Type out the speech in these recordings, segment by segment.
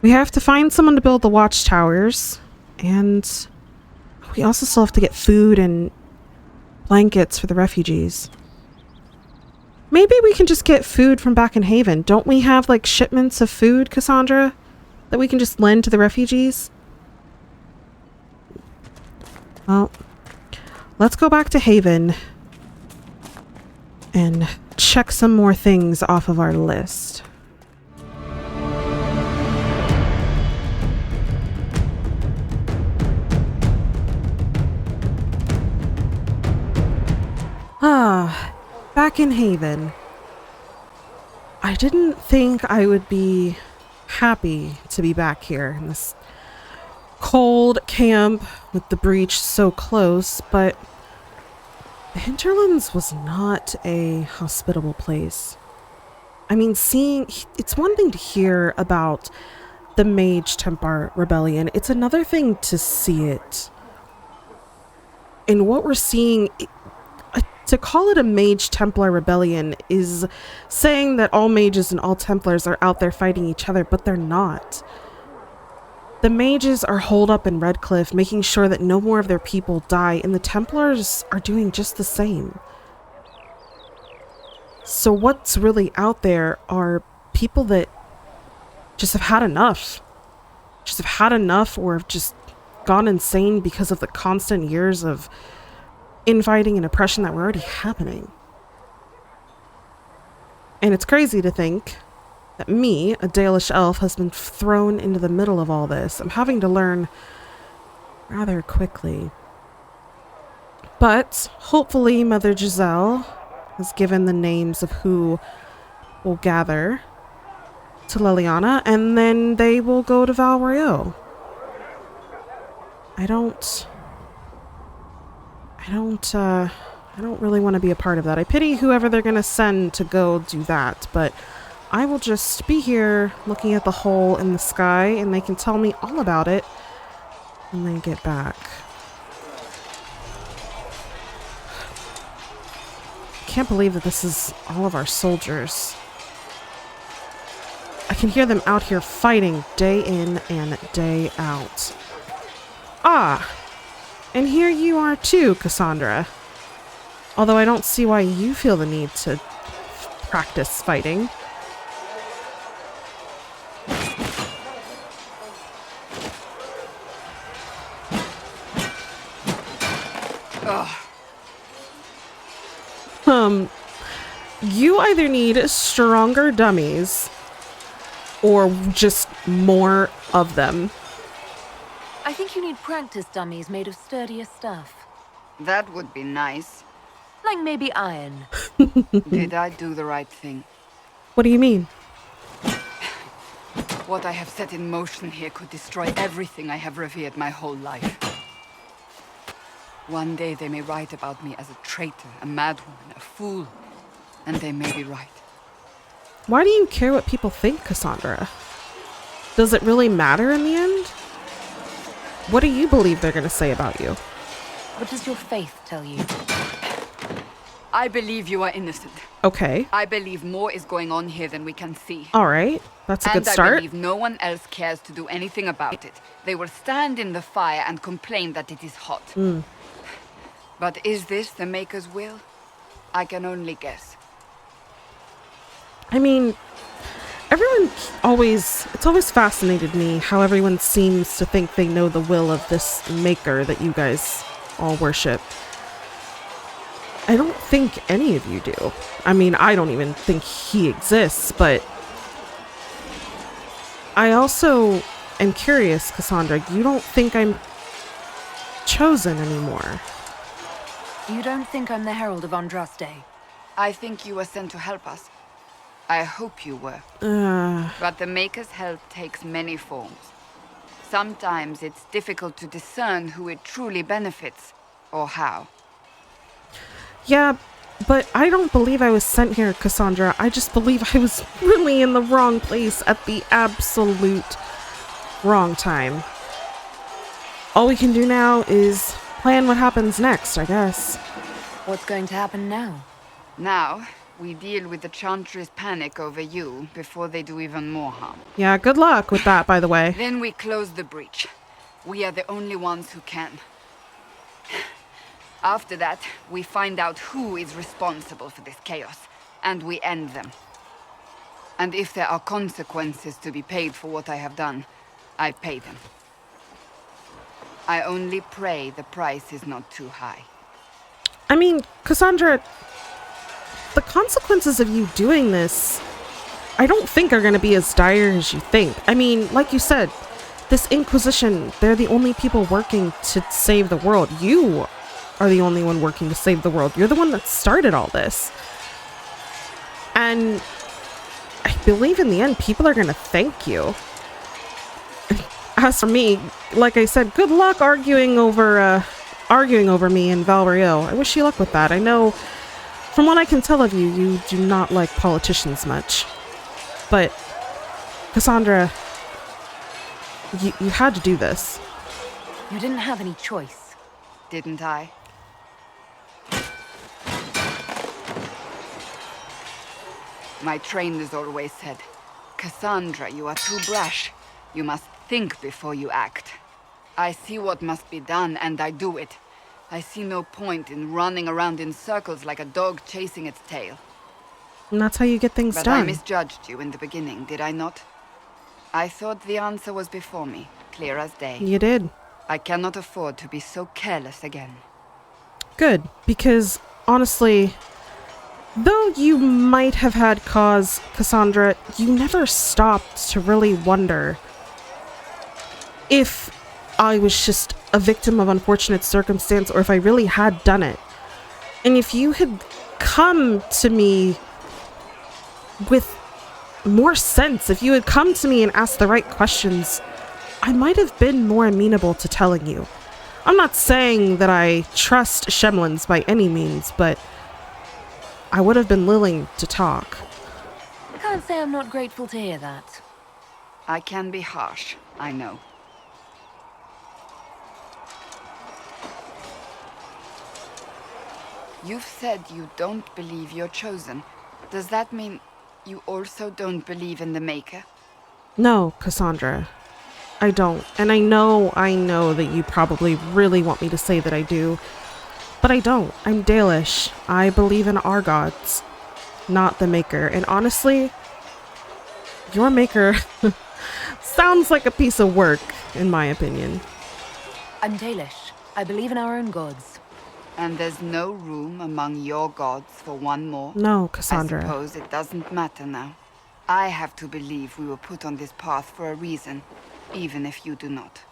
We have to find someone to build the watchtowers, and we also still have to get food and blankets for the refugees. Maybe we can just get food from back in Haven. Don't we have like shipments of food, Cassandra, that we can just lend to the refugees? Well, let's go back to Haven and check some more things off of our list. Back in Haven. I didn't think I would be happy to be back here in this cold camp with the breach so close, but the Hinterlands was not a hospitable place. I mean, it's one thing to hear about the Mage Templar Rebellion. It's another thing to see it. And what we're seeing, to call it a Mage Templar Rebellion is saying that all mages and all Templars are out there fighting each other, but they're not. The mages are holed up in Redcliffe, making sure that no more of their people die, and the Templars are doing just the same. So what's really out there are people that just have had enough. Just have had enough, or have just gone insane because of the constant years of infighting and oppression that were already happening. And it's crazy to think that me, a Dalish elf, has been thrown into the middle of all this. I'm having to learn rather quickly. But hopefully Mother Giselle has given the names of who will gather to Liliana, and then they will go to Val Royeaux. I don't really want to be a part of that. I pity whoever they're going to send to go do that, but I will just be here looking at the hole in the sky, and they can tell me all about it when they get back. Can't believe that this is all of our soldiers. I can hear them out here fighting day in and day out. Ah! And here you are too, Cassandra. Although I don't see why you feel the need to practice fighting. You either need stronger dummies or just more of them. I think you need practice dummies made of sturdier stuff. That would be nice. Like maybe iron. Did I do the right thing? What do you mean? What I have set in motion here could destroy everything I have revered my whole life. One day they may write about me as a traitor, a madwoman, a fool. And they may be right. Why do you care what people think, Cassandra? Does it really matter in the end? What do you believe they're going to say about you? What does your faith tell you? I believe you are innocent. Okay. I believe more is going on here than we can see. All right. That's a good start. And I believe no one else cares to do anything about it. They will stand in the fire and complain that it is hot. But is this the Maker's will? I can only guess. I mean, it's always fascinated me how everyone seems to think they know the will of this Maker that you guys all worship. I don't think any of you do. I mean, I don't even think he exists, but I also am curious, Cassandra, you don't think I'm chosen anymore. You don't think I'm the Herald of Andraste? I think you were sent to help us. I hope you were. But the Maker's help takes many forms. Sometimes it's difficult to discern who it truly benefits, or how. Yeah, but I don't believe I was sent here, Cassandra. I just believe I was really in the wrong place at the absolute wrong time. All we can do now is plan what happens next, I guess. What's going to happen now? Now, We deal with the Chantry's panic over you before they do even more harm. Yeah, good luck with that, by the way. Then we close the breach. We are the only ones who can. After that, we find out who is responsible for this chaos, and we end them. And if there are consequences to be paid for what I have done, I pay them. I only pray the price is not too high. I mean, Cassandra, the consequences of you doing this, I don't think are going to be as dire as you think. I mean, like you said, this Inquisition, they're the only people working to save the world. You are the only one working to save the world. You're the one that started all this. And I believe in the end, people are going to thank you. As for me, like I said, good luck arguing over me in Valrio. I wish you luck with that. I know, from what I can tell of you, you do not like politicians much. But, Cassandra, you had to do this. You didn't have any choice. Didn't I? My trainers always said, Cassandra, you are too brash. You must think before you act. I see what must be done, and I do it. I see no point in running around in circles like a dog chasing its tail. And that's how you get things But done. I misjudged you in the beginning, did I not? I thought the answer was before me, clear as day. You did. I cannot afford to be so careless again. Good, because honestly, though you might have had cause, Cassandra, you never stopped to really wonder if I was just a victim of unfortunate circumstance or if I really had done it. And if you had come to me with more sense, if you had come to me and asked the right questions, I might have been more amenable to telling you. I'm not saying that I trust Shemlins by any means, but I would have been willing to talk. I can't say I'm not grateful to hear that. I can be harsh, I know. You've said you don't believe you're chosen. Does that mean you also don't believe in the Maker? No, Cassandra. I don't. And I know that you probably really want me to say that I do. But I don't. I'm Dalish. I believe in our gods, not the Maker. And honestly, your Maker sounds like a piece of work, in my opinion. I'm Dalish. I believe in our own gods. And there's no room among your gods for one more? No, Cassandra. I suppose it doesn't matter now. I have to believe we were put on this path for a reason, even if you do not.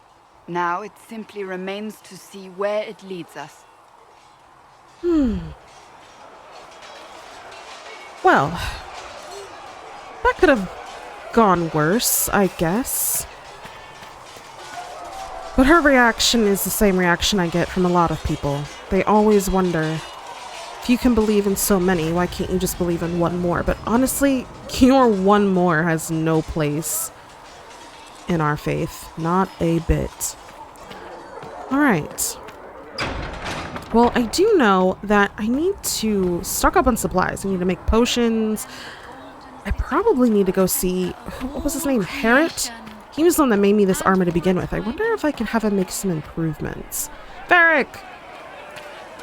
Now it simply remains to see where it leads us. Well, that could have gone worse, I guess. But her reaction is the same reaction I get from a lot of people. They always wonder, if you can believe in so many, why can't you just believe in one more? But honestly, your one more has no place in our faith. Not a bit. Alright. Well, I do know that I need to stock up on supplies. I need to make potions. I probably need to go see, what was his name? Harriet? He was the one that made me this armor to begin with. I wonder if I can have him make some improvements. Varric!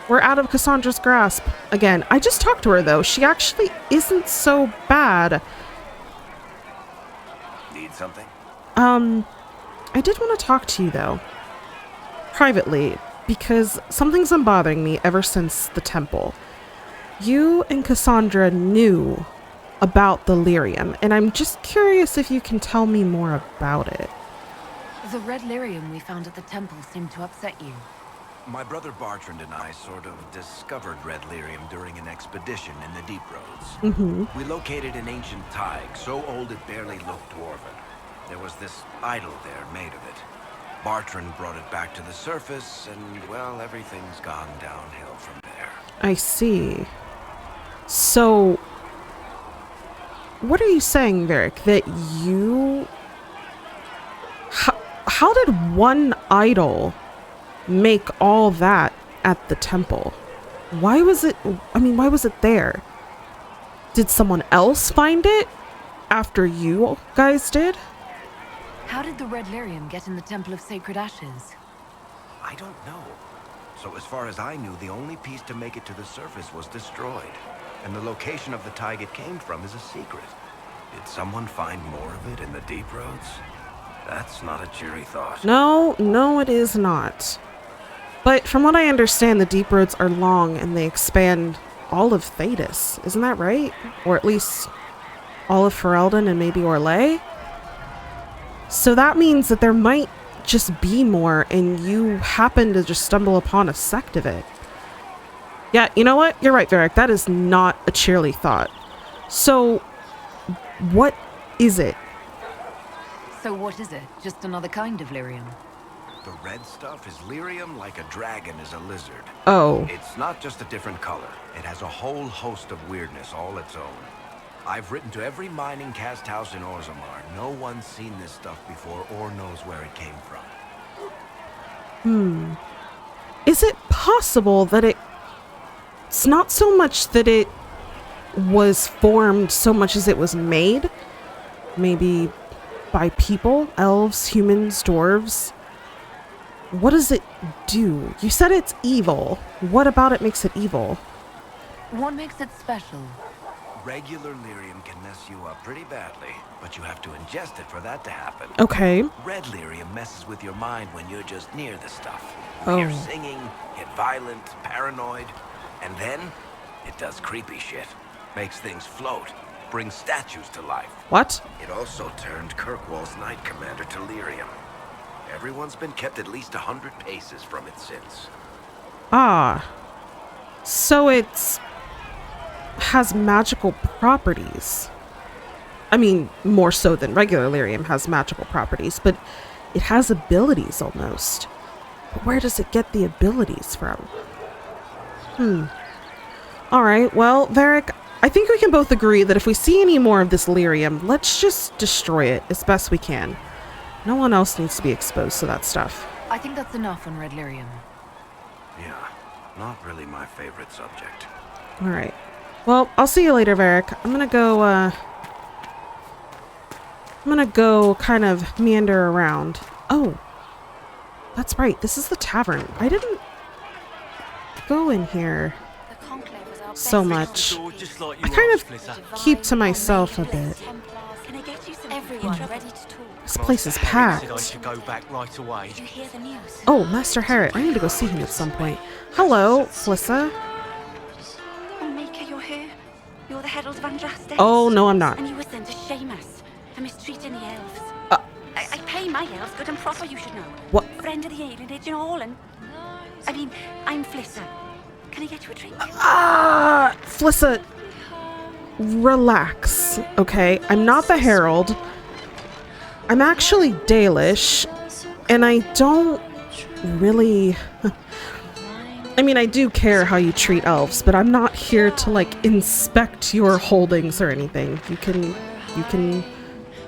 We're out of Cassandra's grasp. Again, I just talked to her though. She actually isn't so bad. Need something? I did want to talk to you though. Privately, because something's been bothering me ever since the temple. You and Cassandra knew about the lyrium, and I'm just curious if you can tell me more about it. The red lyrium we found at the temple seemed to upset you. My brother Bartrand and I sort of discovered red lyrium during an expedition in the Deep Roads. We located an ancient thaig, so old it barely looked dwarven. There was this idol there made of it. Bartrand brought it back to the surface, and, well, everything's gone downhill from there. I see. So, what are you saying, Varric? That you... How did one idol make all that at the temple? Why was it... I mean, why was it there? Did someone else find it after you guys did? How did the red lyrium get in the Temple of Sacred Ashes? I don't know. So as far as I knew, the only piece to make it to the surface was destroyed. And the location of the tide it came from is a secret. Did someone find more of it in the deep roads? That's not a cheery thought. No, it is not. But from what I understand, the deep roads are long and they expand all of Thedas. Isn't that right? Or at least all of Ferelden and maybe Orlais? So that means that there might just be more and you happen to just stumble upon a sect of it. Yeah, you know what? You're right, Varric. That is not a cheerly thought. So, what is it? So what is it? Just another kind of lyrium? The red stuff is lyrium like a dragon is a lizard. Oh. It's not just a different color. It has a whole host of weirdness all its own. I've written to every mining cast house in Orzammar. No one's seen this stuff before or knows where it came from. Is it possible that it's not so much that it was formed so much as it was made? Maybe by people, elves, humans, dwarves? What does it do? You said it's evil. What about it makes it evil? What makes it special? Regular lyrium can mess you up pretty badly, but you have to ingest it for that to happen. Okay. Red lyrium messes with your mind when you're just near the stuff. Oh. You're singing, get violent, paranoid, and then it does creepy shit. Makes things float, brings statues to life. What? It also turned Kirkwall's Knight Commander to lyrium. Everyone's been kept at least 100 paces from it since. Ah. So it's has magical properties. I mean, more so than regular lyrium has magical properties, but it has abilities almost. But where does it get the abilities from? Alright, well, Varric, I think we can both agree that if we see any more of this lyrium, let's just destroy it as best we can. No one else needs to be exposed to that stuff. I think that's enough on red lyrium. Yeah, not really my favorite subject. Alright. Well, I'll see you later, Varric. I'm gonna go kind of meander around. Oh, that's right. This is the tavern. I didn't go in here so much. I kind of keep to myself a bit. This place is packed. Oh, Master Harriet. I need to go see him at some point. Hello, Flissa. You're the herald of Andraste. Oh, no, I'm not. And you were sent to shame us for mistreating the elves. I pay my elves good and proper, you should know. What? Friend of the alienage and all, and... I mean, I'm Flissa. Can I get you a drink? Flissa, relax, okay? I'm not the herald. I'm actually Dalish, and I don't really... I mean, I do care how you treat elves, but I'm not here to, like, inspect your holdings or anything. You can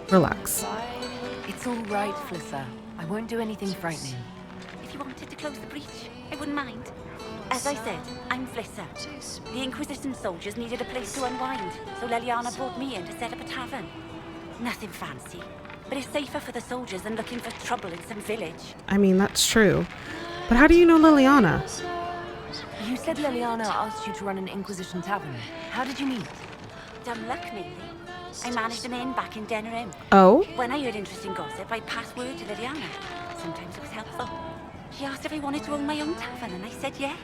relax. It's all right, Flissa. I won't do anything frightening. If you wanted to close the breach, I wouldn't mind. As I said, I'm Flissa. The Inquisition soldiers needed a place to unwind, so Leliana brought me in to set up a tavern. Nothing fancy, but it's safer for the soldiers than looking for trouble in some village. I mean, that's true. But how do you know Liliana? You said Leliana asked you to run an Inquisition tavern. How did you meet? Dumb luck, mainly. I managed an inn back in Denerim. Oh? When I heard interesting gossip, I passed word to Liliana. Sometimes it was helpful. She asked if I wanted to own my own tavern, and I said yes.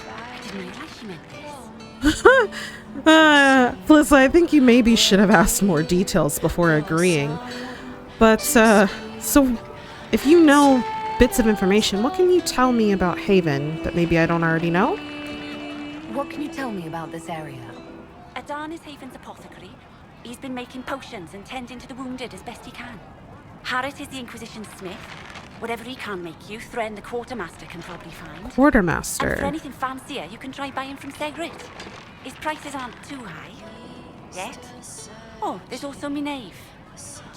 I didn't realize she meant this. Flissa, I think you maybe should have asked more details before agreeing. But, so, if you know bits of information, what can you tell me about Haven that maybe I don't already know? What can you tell me about this area? Adan is Haven's apothecary. He's been making potions and tending to the wounded as best he can. Harriet is the Inquisition smith. Whatever he can make you, Thren the quartermaster can probably find. And for Quartermaster. anything fancier, you can try buying from Segrit. His prices aren't too high. Yet. Oh, there's also Minave.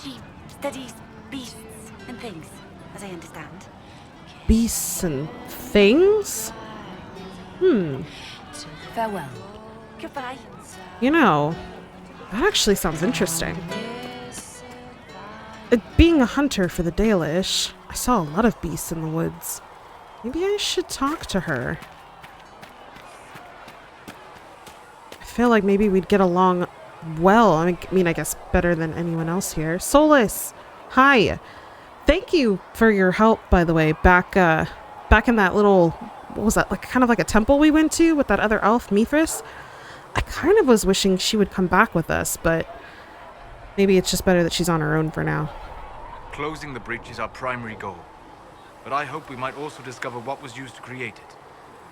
She studies beasts and things, as I understand. Beasts and things? Farewell. Goodbye. You know, That actually sounds interesting. Being a hunter for the Dalish, I saw a lot of beasts in the woods. Maybe I should talk to her. I feel like maybe we'd get along well. I mean, I guess better than anyone else here. Solus! Hi! Thank you for your help, by the way, back in that little, what was that, like kind of like a temple we went to with that other elf, Mithras? I kind of was wishing she would come back with us, but maybe it's just better that she's on her own for now. Closing the breach is our primary goal, but I hope we might also discover what was used to create it.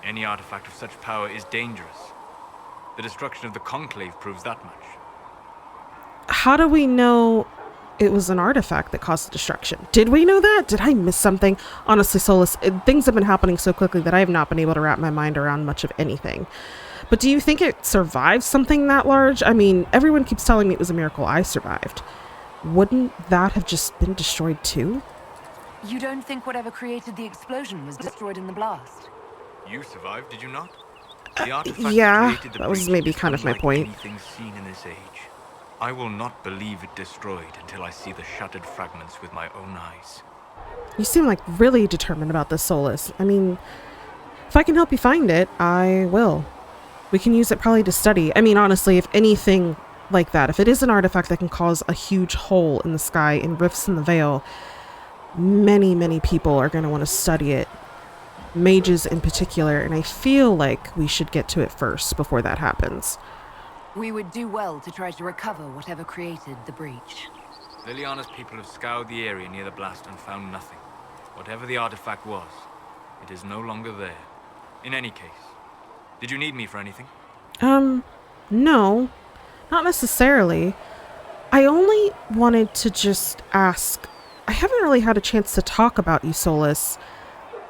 Any artifact of such power is dangerous. The destruction of the Conclave proves that much. How do we know it was an artifact that caused the destruction? Did we know that? Did I miss something? Honestly, Solus, things have been happening so quickly that I have not been able to wrap my mind around much of anything. But do you think it survived something that large? I mean, everyone keeps telling me it was a miracle I survived. Wouldn't that have just been destroyed too? You don't think whatever created the explosion was destroyed in the blast? You survived, did you not? The artifact Yeah, that created the that was breach maybe is kind of my unlike point. anything seen in this age. I will not believe it destroyed until I see the shattered fragments with my own eyes. You seem like really determined about this, Solus. I mean, if I can help you find it, I will. We can use it probably to study. I mean, honestly, if anything like that, if it is an artifact that can cause a huge hole in the sky and rifts in the veil, many, many people are going to want to study it. Mages in particular, and I feel like we should get to it first before that happens. We would do well to try to recover whatever created the breach. Liliana's people have scoured the area near the blast and found nothing. Whatever the artifact was, it is no longer there. In any case, did you need me for anything? No, not necessarily. I only wanted to just ask. I haven't really had a chance to talk about you, Solus.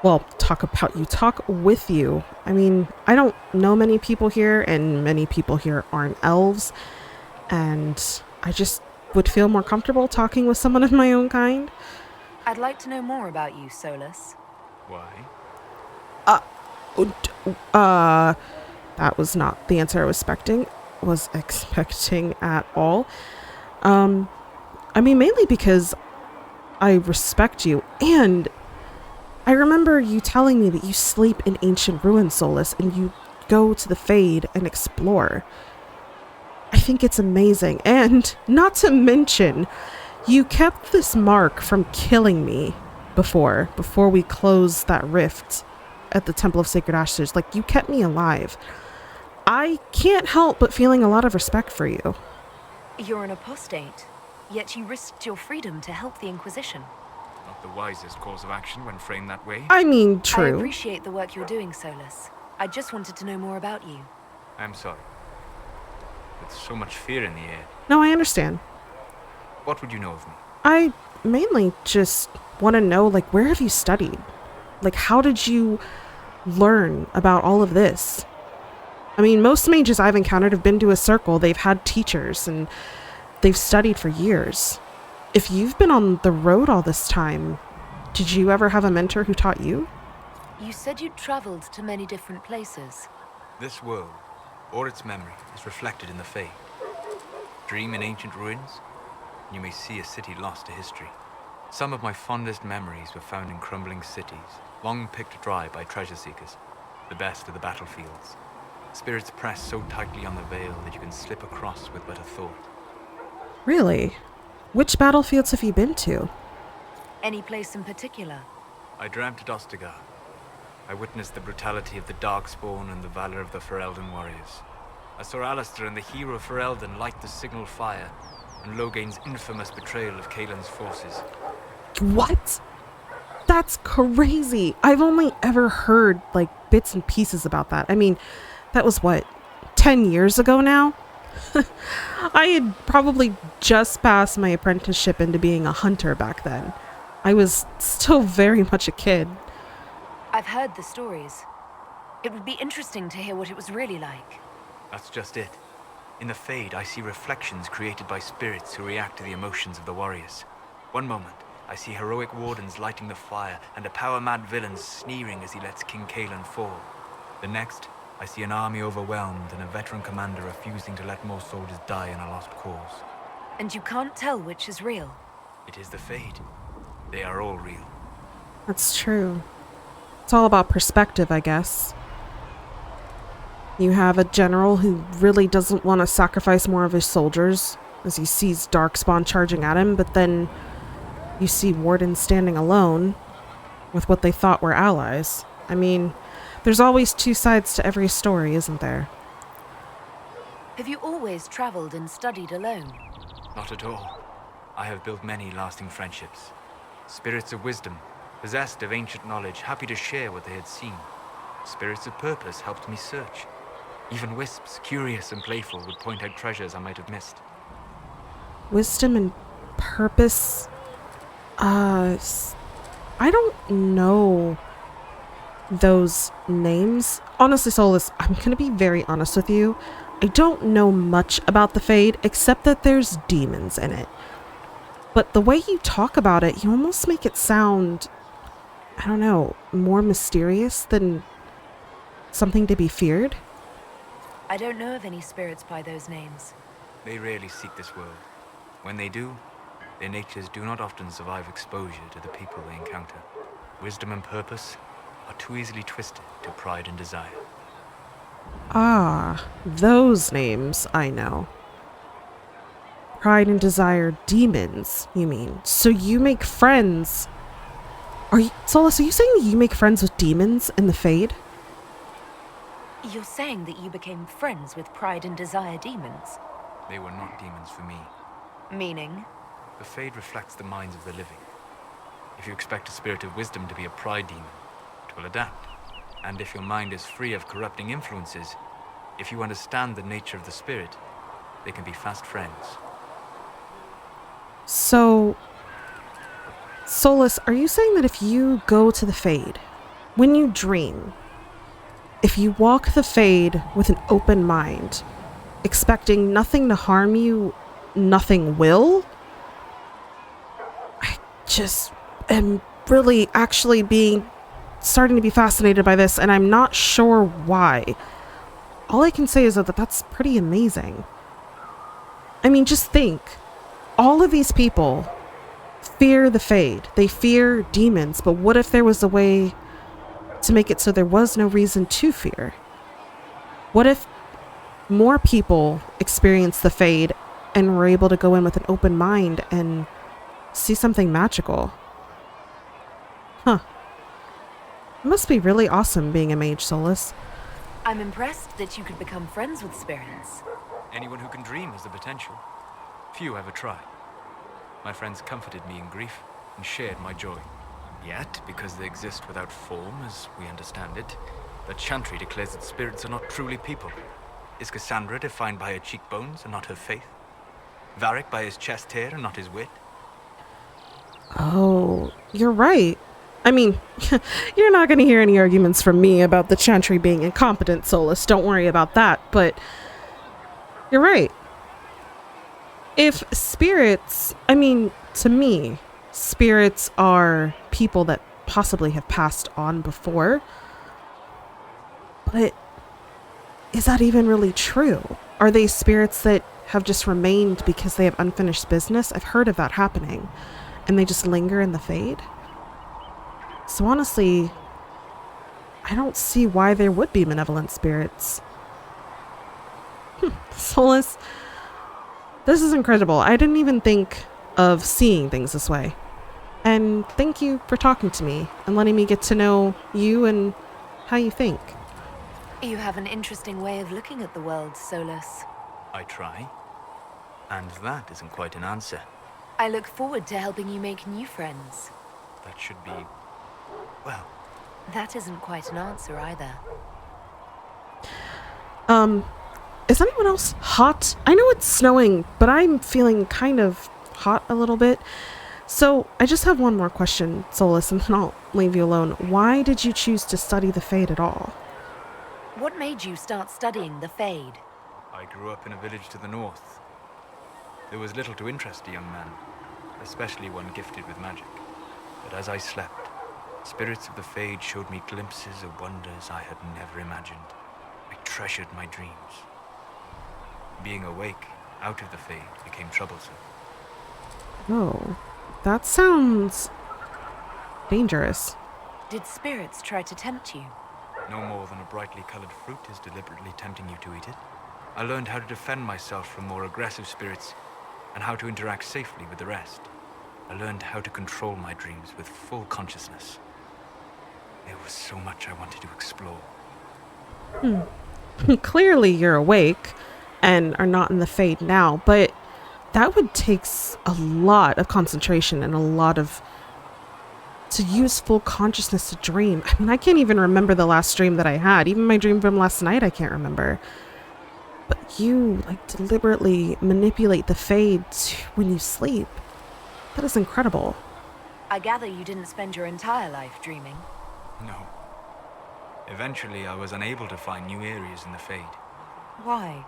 Well, talk with you. I mean, I don't know many people here, and many people here aren't elves, and I just would feel more comfortable talking with someone of my own kind. I'd like to know more about you, Solus. Why? That was not the answer I was expecting at all. I mean, mainly because I respect you, and I remember you telling me that you sleep in ancient ruins, Solus, and you go to the Fade and explore. I think it's amazing, and not to mention, you kept this mark from killing me before we closed that rift at the Temple of Sacred Ashes. Like, you kept me alive. I can't help but feeling a lot of respect for you. You're an apostate, yet you risked your freedom to help the Inquisition. Not the wisest course of action when framed that way. I mean, I true. appreciate the work you're doing, Solus. I just wanted to know more about you. I'm sorry. With so much fear in the air. No, I understand. What would you know of me? I mainly just want to know, like, where have you studied? Like, how did you learn about all of this? I mean, most mages I've encountered have been to a circle. They've had teachers, and they've studied for years. If you've been on the road all this time, did you ever have a mentor who taught you? You said you'd traveled to many different places. This world, or its memory, is reflected in the Fade. Dream in ancient ruins, and you may see a city lost to history. Some of my fondest memories were found in crumbling cities, long picked dry by treasure seekers, the best of the battlefields. Spirits press so tightly on the veil that you can slip across with but a thought. Really? Which battlefields have you been to? Any place in particular? I dreamt at Ostagar. I witnessed the brutality of the Darkspawn and the valor of the Ferelden warriors. I saw Alistair and the hero Ferelden light the signal fire, and Logain's infamous betrayal of Kaelin's forces. What? That's crazy. I've only ever heard, like, bits and pieces about that. I mean, that was what, 10 years ago now? I had probably just passed my apprenticeship into being a hunter back then. I was still very much a kid. I've heard the stories. It would be interesting to hear what it was really like. That's just it. In the Fade, I see reflections created by spirits who react to the emotions of the warriors. One moment, I see heroic wardens lighting the fire and a power-mad villain sneering as he lets King Kaelin fall. The next, I I see an army overwhelmed and a veteran commander refusing to let more soldiers die in a lost cause. And you can't tell which is real. It is the Fade. They are all real. That's true. It's all about perspective, I guess. You have a general who really doesn't want to sacrifice more of his soldiers as he sees Darkspawn charging at him, but then you see Warden standing alone with what they thought were allies. I mean, there's always two sides to every story, isn't there? Have you always traveled and studied alone? Not at all. I have built many lasting friendships. Spirits of wisdom, possessed of ancient knowledge, happy to share what they had seen. Spirits of purpose helped me search. Even wisps, curious and playful, would point out treasures I might have missed. Wisdom and purpose? I don't know those names. Honestly, Solus, I'm gonna be very honest with you. I don't know much about the Fade, except that there's demons in it. But the way you talk about it, you almost make it sound, I don't know, more mysterious than something to be feared. I don't know of any spirits by those names. They rarely seek this world. When they do, their natures do not often survive exposure to the people they encounter. Wisdom and purpose are too easily twisted to pride and desire. Ah, those names I know. Pride and desire demons, you mean? So you make friends. Solus, are you saying that you make friends with demons in the Fade? You're saying that you became friends with Pride and Desire demons? They were not demons for me. Meaning? The Fade reflects the minds of the living. If you expect a spirit of wisdom to be a pride demon, it will adapt. And if your mind is free of corrupting influences, if you understand the nature of the spirit, they can be fast friends. So, Solus, are you saying that if you go to the Fade, when you dream, if you walk the Fade with an open mind, expecting nothing to harm you, nothing will? I just am really actually starting to be fascinated by this, and I'm not sure why. All I can say is that that's pretty amazing. I mean, just think. All of these people fear the Fade. They fear demons, but what if there was a way to make it so there was no reason to fear? What if more people experienced the Fade and were able to go in with an open mind and see something magical? Huh. It must be really awesome being a mage, Solus. I'm impressed that you could become friends with spirits. Anyone who can dream has the potential. Few ever try. My friends comforted me in grief and shared my joy. Yet, because they exist without form, as we understand it, the Chantry declares that spirits are not truly people. Is Cassandra defined by her cheekbones and not her faith? Varric by his chest hair and not his wit? Oh, you're right. I mean, you're not going to hear any arguments from me about the Chantry being incompetent, Solus. Don't worry about that. But you're right. If spirits, I mean, to me, spirits are people that possibly have passed on before. But is that even really true? Are they spirits that have just remained because they have unfinished business? I've heard of that happening. And they just linger in the Fade? So honestly, I don't see why there would be malevolent spirits. Solus, this is incredible. I didn't even think of seeing things this way. And thank you for talking to me and letting me get to know you and how you think. You have an interesting way of looking at the world, Solus. I try. And that isn't quite an answer. I look forward to helping you make new friends. That should be, well... That isn't quite an answer either. Is anyone else hot? I know it's snowing, but I'm feeling kind of hot a little bit. So I just have one more question, Solus, and then I'll leave you alone. Why did you choose to study the Fade at all? What made you start studying the Fade? I grew up in a village to the north. There was little to interest a young man, especially one gifted with magic. But as I slept, spirits of the Fade showed me glimpses of wonders I had never imagined. I treasured my dreams. Being awake out of the Fade became troublesome. Oh, that sounds dangerous. Did spirits try to tempt you? No more than a brightly colored fruit is deliberately tempting you to eat it. I learned how to defend myself from more aggressive spirits and how to interact safely with the rest. I learned how to control my dreams with full consciousness. There was so much I wanted to explore. Clearly you're awake and are not in the Fade now, but that would take a lot of concentration and a lot of to use full consciousness to dream. I mean, I can't even remember the last dream that I had. Even my dream from last night, I can't remember. But you like deliberately manipulate the Fade when you sleep. That is incredible. I gather you didn't spend your entire life dreaming. No. Eventually, I was unable to find new areas in the Fade. Why?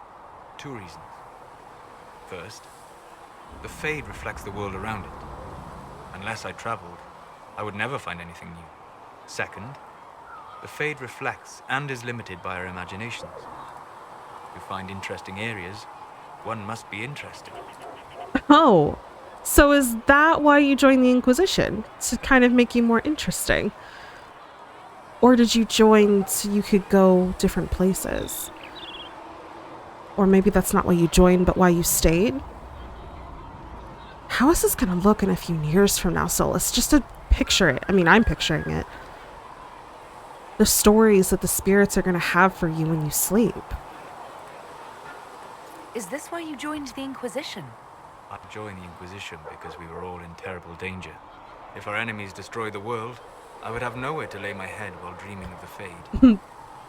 2 reasons. First, the Fade reflects the world around it. Unless I traveled, I would never find anything new. Second, the Fade reflects and is limited by our imaginations. To find interesting areas, one must be interested. Oh, so is that why you joined the Inquisition? To kind of make you more interesting? Or did you join so you could go different places? Or maybe that's not why you joined, but why you stayed? How is this going to look in a few years from now, Solus? Just to picture it. I mean, I'm picturing it. The stories that the spirits are going to have for you when you sleep. Is this why you joined the Inquisition? I joined the Inquisition because we were all in terrible danger. If our enemies destroyed the world, I would have nowhere to lay my head while dreaming of the Fade.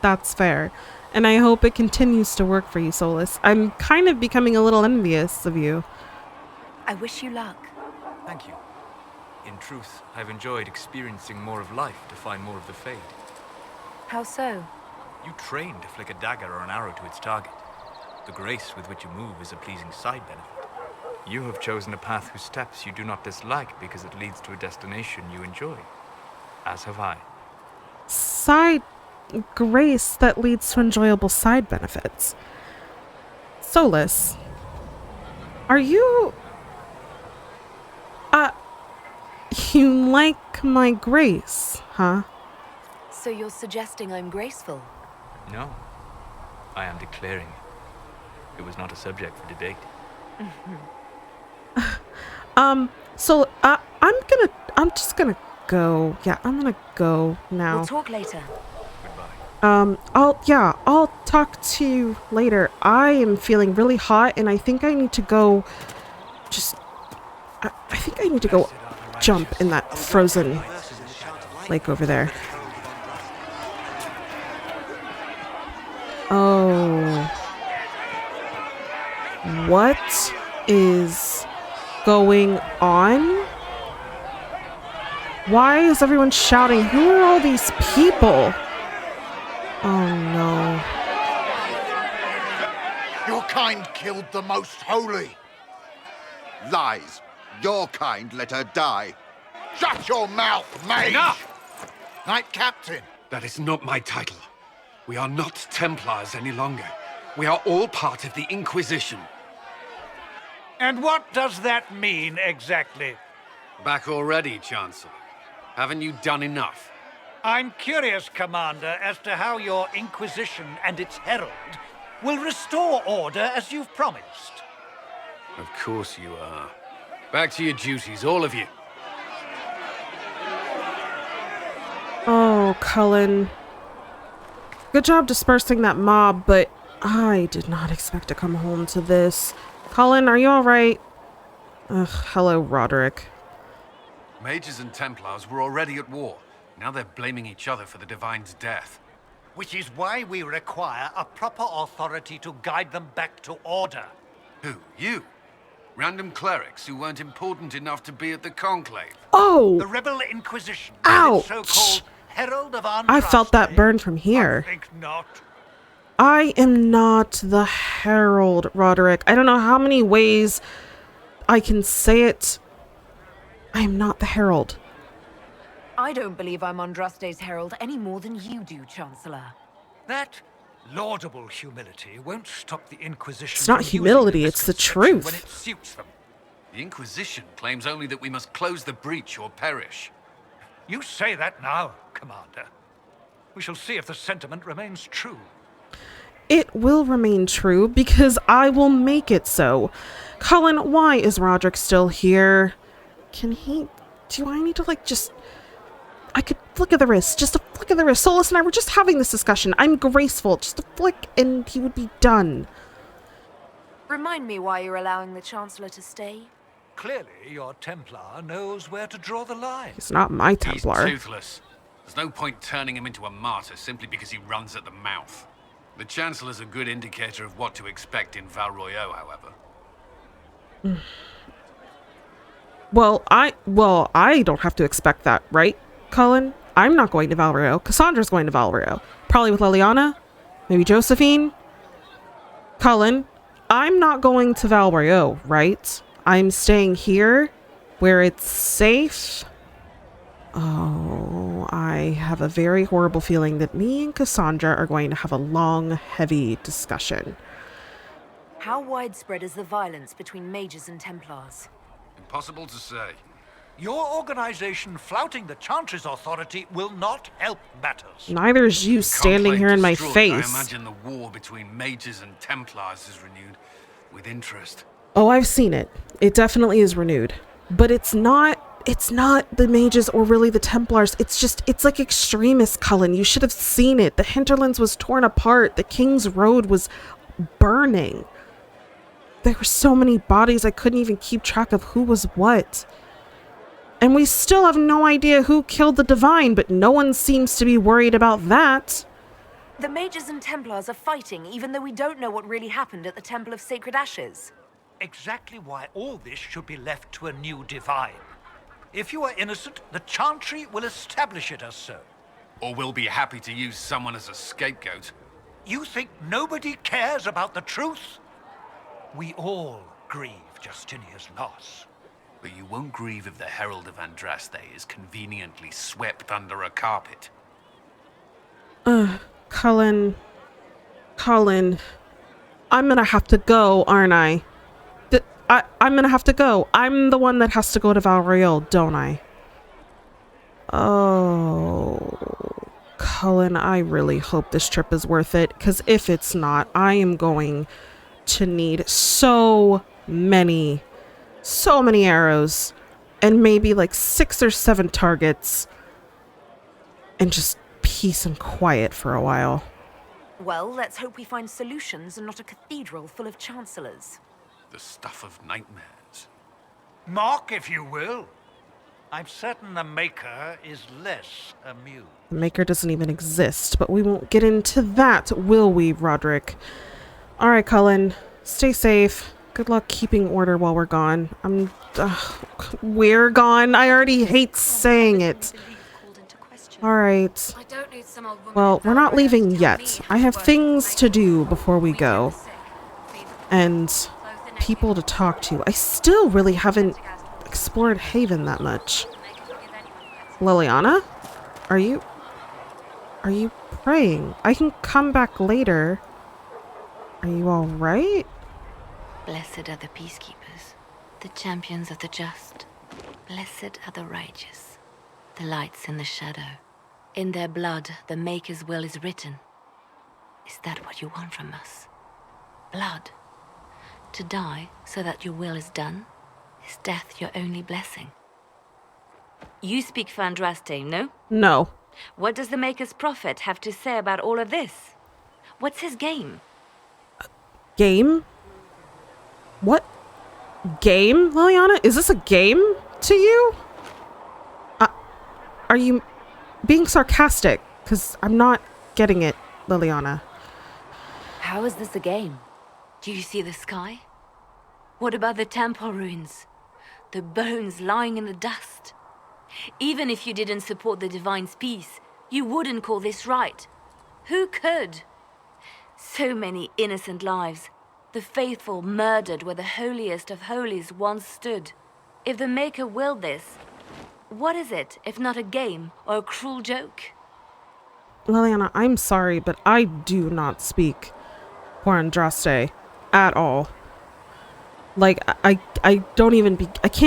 That's fair. And I hope it continues to work for you, Solus. I'm kind of becoming a little envious of you. I wish you luck. Thank you. In truth, I've enjoyed experiencing more of life to find more of the Fade. How so? You train to flick a dagger or an arrow to its target. The grace with which you move is a pleasing side benefit. You have chosen a path whose steps you do not dislike because it leads to a destination you enjoy. As have I. Side grace that leads to enjoyable side benefits. Solus, are you... you like my grace, huh? So you're suggesting I'm graceful? No. I am declaring it was not a subject for debate. So, I'm just gonna go. Yeah, I'm gonna go now. We'll talk later. Goodbye. I'll talk to you later. I am feeling really hot and I think I need to go I think I need to go jump in that frozen lake over there. Oh. What is going on? Why is everyone shouting? Who are all these people? Oh no. Your kind killed the most holy. Lies. Your kind let her die. Shut your mouth, mage! Enough! Knight Captain. That is not my title. We are not Templars any longer. We are all part of the Inquisition. And what does that mean exactly? Back already, Chancellor. Haven't you done enough? I'm curious, Commander, as to how your Inquisition and its herald will restore order as you've promised. Of course you are. Back to your duties, all of you. Oh, Cullen. Good job dispersing that mob, but I did not expect to come home to this. Cullen, are you alright? Ugh, hello, Roderick. Mages and Templars were already at war. Now they're blaming each other for the Divine's death. Which is why we require a proper authority to guide them back to order. Who? You? Random clerics who weren't important enough to be at the Conclave. Oh! The Rebel Inquisition. Ouch! So-called Herald of Andraste. I felt that burn from here. I think not. I am not the Herald, Roderick. I don't know how many ways I can say it. I am not the Herald. I don't believe I'm Andraste's herald any more than you do, Chancellor. That Laudable humility won't stop the Inquisition. It's not from using humility, it's the misconception truth. when it suits them. The Inquisition claims only that we must close the breach or perish. You say that now, Commander. We shall see if the sentiment remains true. It will remain true because I will make it so. Cullen, why is Roderick still here? Can he... Do I need to, like, just... I could flick of the wrist. Just a flick of the wrist. Solus and I were just having this discussion. I'm graceful. Just a flick and he would be done. Remind me why you're allowing the Chancellor to stay. Clearly, your Templar knows where to draw the line. He's not my Templar. He's toothless. There's no point turning him into a martyr simply because he runs at the mouth. The Chancellor's a good indicator of what to expect in Val Royeaux, however. Well, I don't have to expect that, right, Cullen? I'm not going to Val Royeaux. Cassandra's going to Val Royeaux. Probably with Leliana. Maybe Josephine. Cullen, I'm not going to Val Royeaux, right? I'm staying here where it's safe. Oh, I have a very horrible feeling that me and Cassandra are going to have a long, heavy discussion. How widespread is the violence between mages and Templars? Impossible to say. Your organization flouting the Chantry's authority will not help matters. Neither is you standing here in my face. I imagine the war between mages and Templars is renewed with interest. Oh, I've seen it. It definitely is renewed. But it's not the mages or really the Templars. It's like extremist, Cullen. You should have seen it. The hinterlands was torn apart. The King's Road was burning. There were so many bodies I couldn't even keep track of who was what. And we still have no idea who killed the Divine, but no one seems to be worried about that. The mages and Templars are fighting even though we don't know what really happened at the Temple of Sacred Ashes. Exactly why all this should be left to a new Divine. If you are innocent, the Chantry will establish it as so. Or we'll be happy to use someone as a scapegoat. You think nobody cares about the truth? We all grieve Justinia's loss. But you won't grieve if the Herald of Andraste is conveniently swept under a carpet. Cullen, I'm gonna have to go, aren't I? I'm gonna have to go. I'm the one that has to go to Val Royeaux, don't I? Oh, Cullen, I really hope this trip is worth it, because if it's not, I am going to need so many arrows and maybe like 6 or 7 targets and just peace and quiet for a while. Well, let's hope we find solutions and not a cathedral full of chancellors. The stuff of nightmares. Mock, if you will. I'm certain the Maker is less amused. The Maker doesn't even exist, but we won't get into that, will we, Roderick? All right, Cullen, stay safe. Good luck keeping order while we're gone. We're gone? I already hate saying it. All right. Well, we're not leaving yet. I have things to do before we go. And people to talk to. I still really haven't explored Haven that much. Leliana? Are you praying? I can come back later. Are you all right? Blessed are the peacekeepers, the champions of the just. Blessed are the righteous, the lights in the shadow. In their blood, the Maker's will is written. Is that what you want from us? Blood? To die so that your will is done? Is death your only blessing? You speak for Andraste, no? No. What does the Maker's prophet have to say about all of this? What's his game? Game? What? Game, Leliana? Is this a game to you? Are you being sarcastic? Because I'm not getting it, Leliana. How is this a game? Do you see the sky? What about the temple ruins? The bones lying in the dust? Even if you didn't support the Divine's peace, you wouldn't call this right. Who could? So many innocent lives. The faithful murdered where the holiest of holies once stood. If the Maker willed this, what is it if not a game or a cruel joke? Liliana, I'm sorry, but I do not speak for Andraste at all. Like, I can't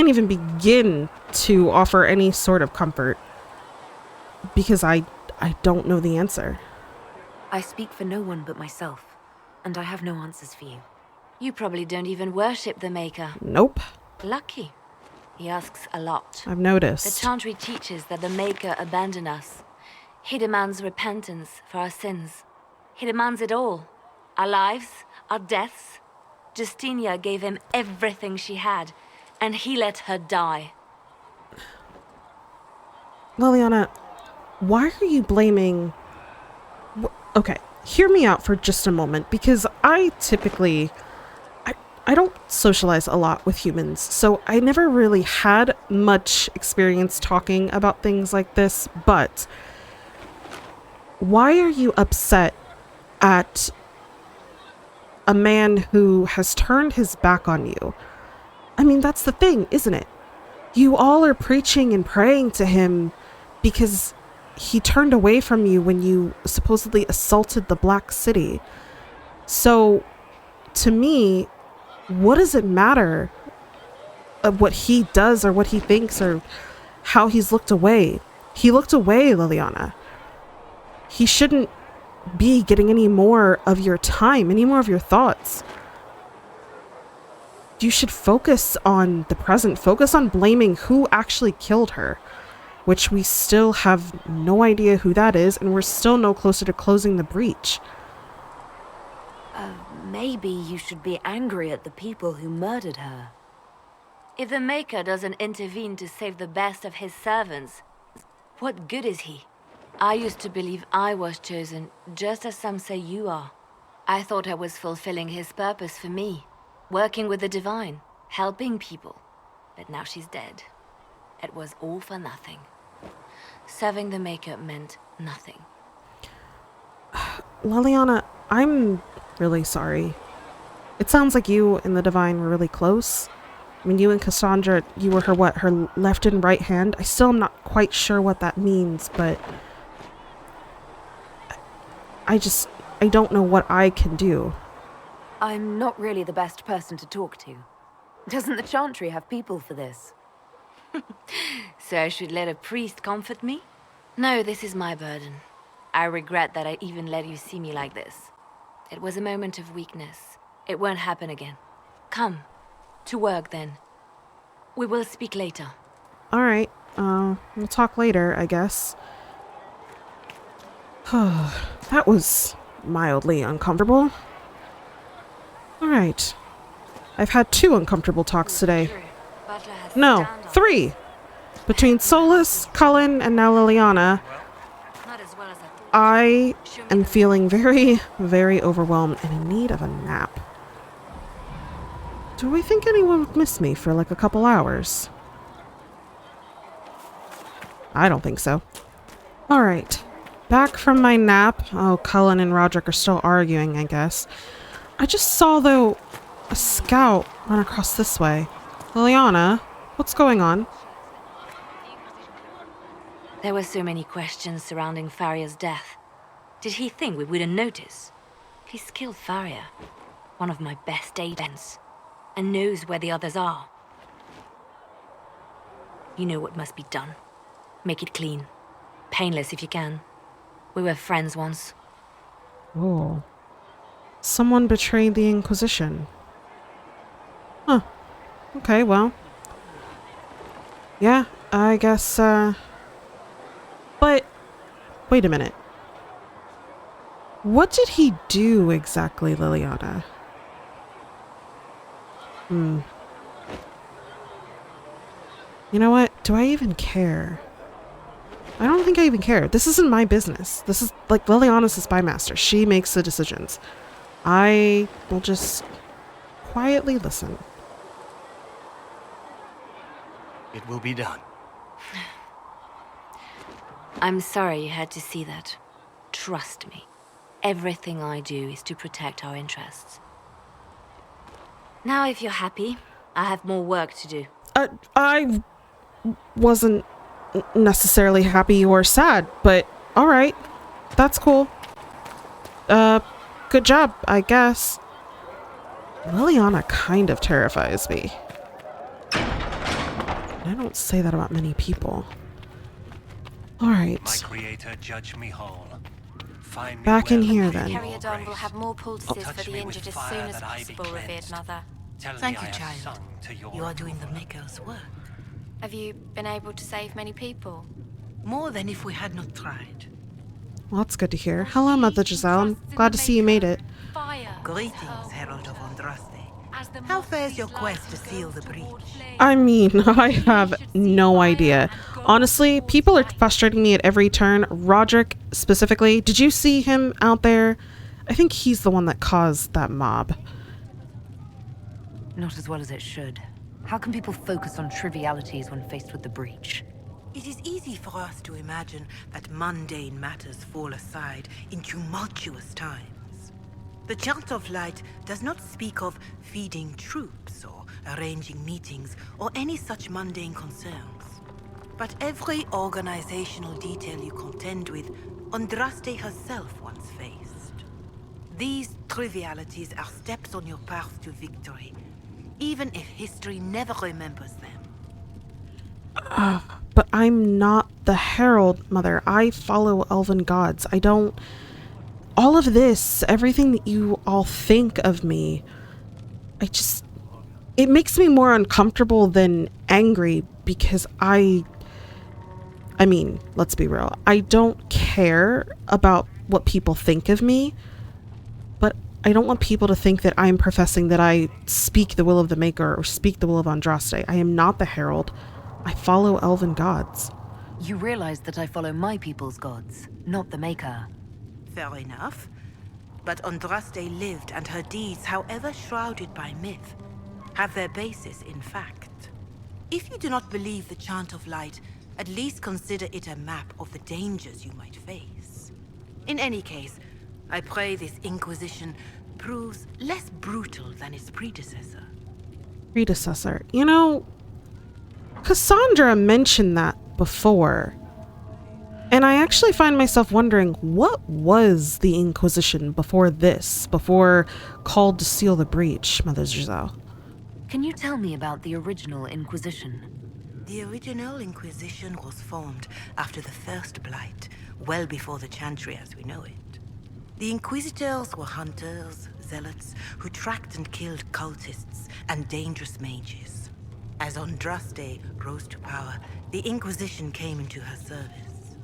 even begin to offer any sort of comfort because I don't know the answer. I speak for no one but myself, and I have no answers for you. You probably don't even worship the Maker. Nope. Lucky. He asks a lot. I've The noticed. Chantry teaches that the Maker abandoned us. He demands repentance for our sins. He demands it all. Our lives, our deaths. Justinia gave him everything she had, and he let her die. Liliana, why are you blaming... Okay, hear me out for just a moment, because I typically... I don't socialize a lot with humans, so I never really had much experience talking about things like this, but why are you upset at a man who has turned his back on you? I mean, that's the thing, isn't it? You all are preaching and praying to him because he turned away from you when you supposedly assaulted the Black City. So, to me, what does it matter of what he does or what he thinks or how he's looked away? He looked away, Liliana. He shouldn't be getting any more of your time, any more of your thoughts. You should focus on the present, focus on blaming who actually killed her, which we still have no idea who that is, and we're still no closer to closing the breach. Maybe you should be angry at the people who murdered her. If the Maker doesn't intervene to save the best of his servants, what good is he? I used to believe I was chosen, just as some say you are. I thought I was fulfilling his purpose for me, working with the divine, helping people. But now she's dead. It was all for nothing. Serving the Maker meant nothing. Liliana, I'm really sorry. It sounds like you and the divine were really close. I mean, you and Cassandra, you were her left and right hand? I still am not quite sure what that means, but I don't know what I can do. I'm not really the best person to talk to. Doesn't the Chantry have people for this? So I should let a priest comfort me? No, this is my burden. I regret that I even let you see me like this. It was a moment of weakness. It won't happen again. Come. To work, then. We will speak later. Alright, we'll talk later, I guess. That was mildly uncomfortable. Alright. I've had 2 uncomfortable talks today. No, 3! Between Solus, Cullen, and now Liliana, I am feeling very, very overwhelmed and in need of a nap. Do I think anyone would miss me for like a couple hours? I don't think so. Alright. Back from my nap. Oh, Cullen and Roderick are still arguing, I guess. I just saw, though, a scout run across this way. Liliana, what's going on? There were so many questions surrounding Faria's death. Did he think we wouldn't notice? He's killed Faria, one of my best agents, and knows where the others are. You know what must be done. Make it clean. Painless if you can. We were friends once. Oh. Someone betrayed the Inquisition. Huh. Okay, well. Yeah, I guess, But, wait a minute. What did he do exactly, Liliana? You know what? Do I even care? I don't think I even care. This isn't my business. This is, like, Liliana's the spy master. She makes the decisions. I will just quietly listen. It will be done. I'm sorry you had to see that. Trust me. Everything I do is to protect our interests. Now, if you're happy, I have more work to do. I wasn't necessarily happy or sad, but alright. That's cool. Good job, I guess. Liliana kind of terrifies me. I don't say that about many people. Alright. My creator judge me whole. Find me Back in well here in then. your Periodon will grace. have more poultices Touch for me the with injured as fire soon as that I be possible, revered cleansed. mother. Tell me Thank I you, have child. sung to your You are doing the approval. Maker's work. Have you been able to save many people? More than if we had not tried. Well, that's good to hear. Hello, Mother Giselle. I'm glad to see you made it. Greetings, Herald of Andraste. How fares your quest to seal the breach? I mean, I have no idea. Honestly, people are frustrating me at every turn. Roderick, specifically. Did you see him out there? I think he's the one that caused that mob. Not as well as it should. How can people focus on trivialities when faced with the breach? It is easy for us to imagine that mundane matters fall aside in tumultuous times. The Chant of Light does not speak of feeding troops or arranging meetings or any such mundane concerns. But every organizational detail you contend with, Andraste herself once faced. These trivialities are steps on your path to victory, even if history never remembers them. But I'm not the Herald, Mother. I follow elven gods. I don't... All of this, everything that you all think of me, it makes me more uncomfortable than angry because I mean, let's be real. I don't care about what people think of me, but I don't want people to think that I'm professing that I speak the will of the Maker or speak the will of Andraste. I am not the Herald. I follow elven gods. You realize that I follow my people's gods, not the Maker. Fair enough. But Andraste lived, and her deeds, however shrouded by myth, have their basis in fact. If you do not believe the Chant of Light, at least consider it a map of the dangers you might face. In any case, I pray this Inquisition proves less brutal than its predecessor. Predecessor? You know, Cassandra mentioned that before. And I actually find myself wondering, what was the Inquisition before this? Before called to seal the breach, Mother Giselle? Can you tell me about the original Inquisition? The original Inquisition was formed after the First Blight, well before the Chantry as we know it. The Inquisitors were hunters, zealots, who tracked and killed cultists and dangerous mages. As Andraste rose to power, the Inquisition came into her service.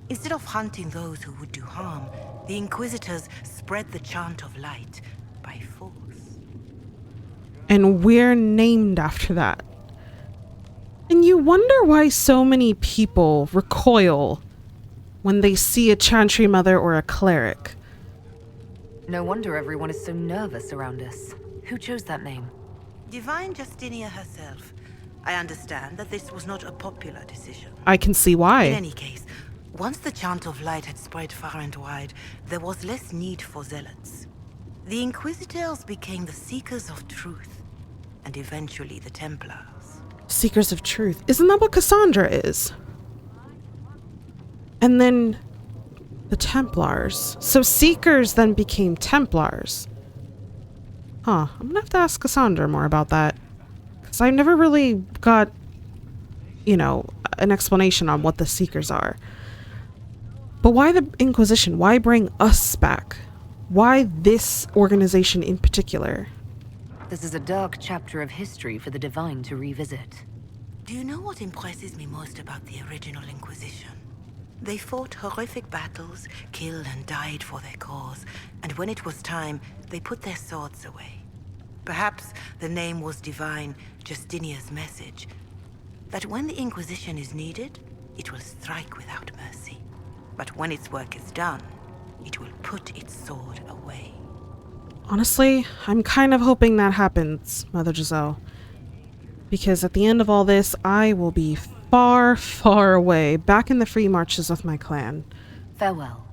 Instead of hunting those who would do harm, the Inquisitors spread the Chant of Light by force. And we're named after that. And you wonder why so many people recoil when they see a Chantry Mother or a cleric. No wonder everyone is so nervous around us. Who chose that name? Divine Justinia herself. I understand that this was not a popular decision. I can see why. In any case, once the Chant of Light had spread far and wide, there was less need for zealots. The Inquisitors became the Seekers of Truth, and eventually the Templars. Seekers of Truth. Isn't that what Cassandra is? And then the Templars. So Seekers then became Templars. Huh. I'm gonna have to ask Cassandra more about that. Because I never really got, you know, an explanation on what the Seekers are. But why the Inquisition? Why bring us back? Why this organization in particular? This is a dark chapter of history for the Divine to revisit. Do you know what impresses me most about the original Inquisition? They fought horrific battles, killed and died for their cause, and when it was time, they put their swords away. Perhaps the name was Divine Justinia's message, that when the Inquisition is needed, it will strike without mercy. But when its work is done, it will put its sword away. Honestly, I'm kind of hoping that happens, Mother Giselle. Because at the end of all this, I will be far, far away, back in the free marches with my clan. Farewell.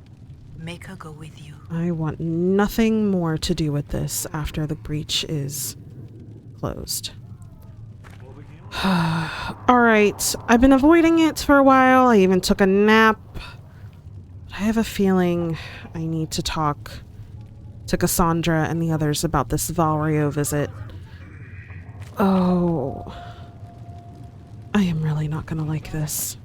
Make her go with you. I want nothing more to do with this after the breach is closed. Alright, I've been avoiding it for a while. I even took a nap. I have a feeling I need to talk to Cassandra and the others about this Valrio visit. Oh, I am really not gonna like this.